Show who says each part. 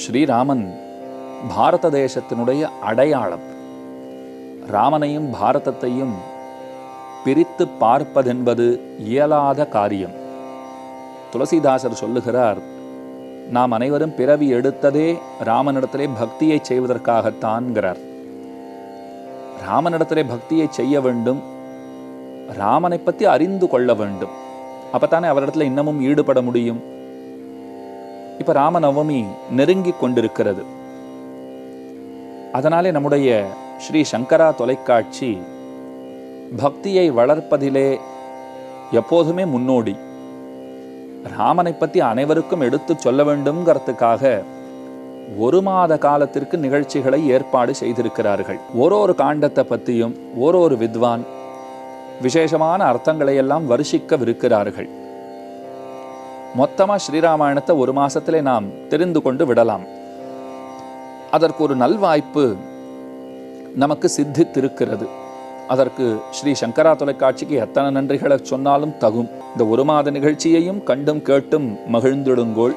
Speaker 1: ஸ்ரீராமன் பாரத தேசத்தினுடைய அடையாளம். ராமனையும் பாரதத்தையும் பிரித்து பார்ப்பதென்பது இயலாத காரியம். துளசிதாசர் சொல்லுகிறார், நாம் அனைவரும் பிறவி எடுத்ததே ராமனிடத்திலே பக்தியை செய்வதற்காகத்தான்கிறார். ராமனிடத்திலே பக்தியை செய்ய வேண்டும், ராமனை பற்றி அறிந்து கொள்ள வேண்டும். அப்பத்தானே அவரிடத்துல இன்னமும் ஈடுபட முடியும். இப்ப ராமநவமி நெருங்கி கொண்டிருக்கிறது. அதனாலே நம்முடைய ஸ்ரீ சங்கரா தொலைக்காட்சி பக்தியை வளர்ப்பதிலே எப்போதுமே முன்னோடி. ராமனை பற்றி அனைவருக்கும் எடுத்து சொல்ல வேண்டும்ங்கிறதுக்காக 1 மாத காலத்திற்கு நிகழ்ச்சிகளை ஏற்பாடு செய்திருக்கிறார்கள். ஒரு காண்டத்தை பற்றியும் ஒரு வித்வான் விசேஷமான அர்த்தங்களை எல்லாம் வருஷிக்கவிருக்கிறார்கள். மொத்தமாக ஸ்ரீராமாயணத்தை 1 மாசத்திலே நாம் தெரிந்து கொண்டு விடலாம். அதற்கு ஒரு நல்வாய்ப்பு நமக்கு சித்தித்திருக்கிறது. அதற்கு ஸ்ரீ சங்கரா தொலைக்காட்சிக்கு எத்தனை நன்றிகளை சொன்னாலும் தகும். இந்த 1 மாத நிகழ்ச்சியையும் கண்டும் கேட்டும் மகிழ்ந்திடுங்கோள்.